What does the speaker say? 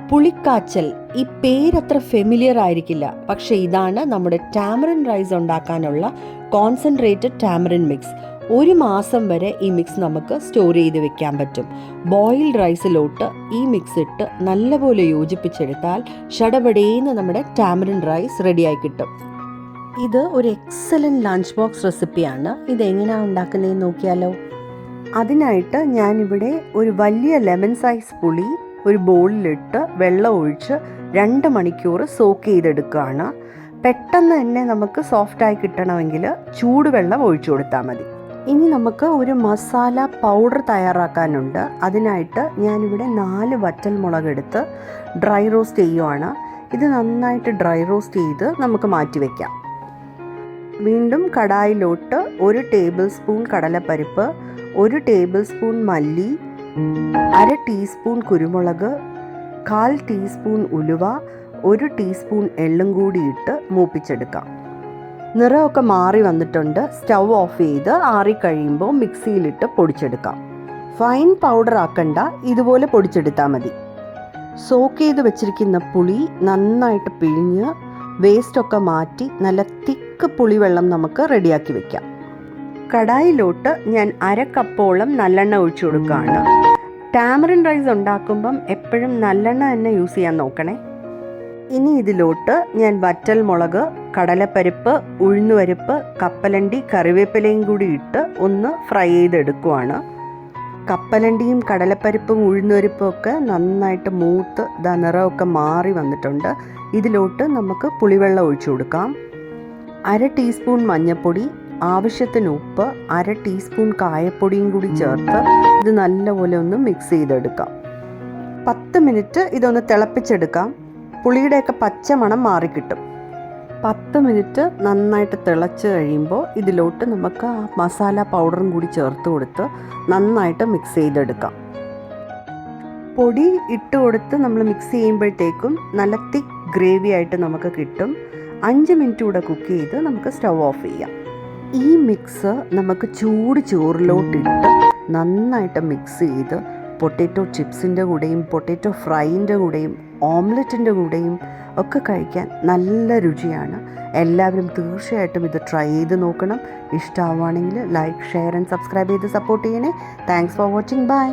പുളിക്കാച്ചൽ ഈ പേരത്ര ഫെമിലിയർ ആയിരിക്കില്ല, പക്ഷേ ഇതാണ് നമ്മുടെ ടാമറിൻ റൈസ് ഉണ്ടാക്കാനുള്ള കോൺസെൻട്രേറ്റഡ് ടാമറിൻ മിക്സ്. 1 മാസം വരെ ഈ മിക്സ് നമുക്ക് സ്റ്റോർ ചെയ്ത് വെക്കാൻ പറ്റും. ബോയിൽഡ് റൈസിലോട്ട് ഈ മിക്സ് ഇട്ട് നല്ലപോലെ യോജിപ്പിച്ചെടുത്താൽ ഷടപടേന്ന് നമ്മുടെ ടാമറിൻ റൈസ് റെഡിയായി കിട്ടും. ഇത് ഒരു എക്സലൻറ്റ് ലഞ്ച് ബോക്സ് റെസിപ്പിയാണ്. ഇതെങ്ങനെയാണ് ഉണ്ടാക്കുന്നതെന്ന് നോക്കിയാലോ. അതിനായിട്ട് ഞാനിവിടെ ഒരു വലിയ ലെമൺ സൈസ് പുളി ഒരു ബൗളിലിട്ട് വെള്ളം ഒഴിച്ച് 2 മണിക്കൂർ സോക്ക് ചെയ്തെടുക്കുകയാണ്. പെട്ടെന്ന് തന്നെ നമുക്ക് സോഫ്റ്റായി കിട്ടണമെങ്കിൽ ചൂടുവെള്ളം ഒഴിച്ചു കൊടുത്താൽ മതി. ഇനി നമുക്ക് ഒരു മസാല പൗഡർ തയ്യാറാക്കാനുണ്ട്. അതിനായിട്ട് ഞാനിവിടെ 4 വറ്റൽ മുളക് എടുത്ത് ഡ്രൈ റോസ്റ്റ് ചെയ്യുവാണ്. ഇത് നന്നായിട്ട് ഡ്രൈ റോസ്റ്റ് ചെയ്ത് നമുക്ക് മാറ്റി വയ്ക്കാം. വീണ്ടും കടായിലോട്ട് 1 ടേബിൾ സ്പൂൺ കടലപ്പരിപ്പ്, 1 ടേബിൾ സ്പൂൺ മല്ലി, 1/2 ടീസ്പൂൺ കുരുമുളക്, 1/4 ടീസ്പൂൺ ഉലുവ, 1 ടീസ്പൂൺ എള്ളും കൂടി ഇട്ട് മൂപ്പിച്ചെടുക്കാം. നിറമൊക്കെ മാറി വന്നിട്ടുണ്ട്. സ്റ്റൗ ഓഫ് ചെയ്ത് ആറിക്കഴിയുമ്പോൾ മിക്സിയിലിട്ട് പൊടിച്ചെടുക്കാം. ഫൈൻ പൗഡർ ആക്കണ്ട, ഇതുപോലെ പൊടിച്ചെടുത്താൽ മതി. സോക്ക് ചെയ്ത് വെച്ചിരിക്കുന്ന പുളി നന്നായിട്ട് പിഴിഞ്ഞ് വേസ്റ്റൊക്കെ മാറ്റി നല്ല തിക്ക് പുളിവെള്ളം നമുക്ക് റെഡിയാക്കി വെക്കാം. കടായിലോട്ട് ഞാൻ 1/2 കപ്പോളം നല്ലെണ്ണ ഒഴിച്ചു കൊടുക്കുകയാണ്. ടാമറിൻ റൈസ് ഉണ്ടാക്കുമ്പം എപ്പോഴും നല്ലെണ്ണ തന്നെ യൂസ് ചെയ്യാൻ നോക്കണേ. ഇനി ഇതിലോട്ട് ഞാൻ വറ്റൽ മുളക്, കടലപ്പരിപ്പ്, ഉഴുന്നുപരിപ്പ്, കപ്പലണ്ടി, കറിവേപ്പിലയും കൂടി ഇട്ട് ഒന്ന് ഫ്രൈ ചെയ്തെടുക്കുവാണ്. കപ്പലണ്ടിയും കടലപ്പരിപ്പും ഉഴുന്നുപരിപ്പും ഒക്കെ നന്നായിട്ട് മൂത്ത് നിറമൊക്കെ മാറി വന്നിട്ടുണ്ട്. ഇതിലോട്ട് നമുക്ക് പുളിവെള്ളം ഒഴിച്ചു കൊടുക്കാം. 1/2 ടീസ്പൂൺ മഞ്ഞൾപ്പൊടി, ആവശ്യത്തിന് ഉപ്പ്, 1/2 ടീസ്പൂൺ കായപ്പൊടിയും കൂടി ചേർത്ത് ഇത് നല്ലപോലെ ഒന്ന് മിക്സ് ചെയ്തെടുക്കാം. 10 മിനിറ്റ് ഇതൊന്ന് തിളപ്പിച്ചെടുക്കാം. പുളിയുടെയൊക്കെ പച്ചമണം മാറിക്കിട്ടും. 10 മിനിറ്റ് നന്നായിട്ട് തിളച്ച് കഴിയുമ്പോൾ ഇതിലോട്ട് നമുക്ക് ആ മസാല പൗഡറും കൂടി ചേർത്ത് കൊടുത്ത് നന്നായിട്ട് മിക്സ് ചെയ്തെടുക്കാം. പൊടി ഇട്ട് കൊടുത്ത് നമ്മൾ മിക്സ് ചെയ്യുമ്പോഴത്തേക്കും നല്ല തിക്ക് ഗ്രേവി ആയിട്ട് നമുക്ക് കിട്ടും. 5 മിനിറ്റ് കൂടെ കുക്ക് ചെയ്ത് നമുക്ക് സ്റ്റൗ ഓഫ് ചെയ്യാം. ഈ മിക്സ് നമുക്ക് ചൂട് ചോറിലോട്ടിട്ട് നന്നായിട്ട് മിക്സ് ചെയ്ത് പൊട്ടാറ്റോ ചിപ്സിൻ്റെ കൂടെയും പൊട്ടാറ്റോ ഫ്രൈൻ്റെ കൂടെയും ഓംലെറ്റിൻ്റെ കൂടെയും ഒക്കെ കഴിക്കാൻ നല്ല രുചിയാണ്. എല്ലാവരും തീർച്ചയായിട്ടും ഇത് ട്രൈ ചെയ്ത് നോക്കണം. ഇഷ്ടമാവുകയാണെങ്കിൽ ലൈക്ക്, ഷെയർ ആൻഡ് സബ്സ്ക്രൈബ് ചെയ്ത് സപ്പോർട്ട് ചെയ്യണേ. Thanks for watching. ബൈ.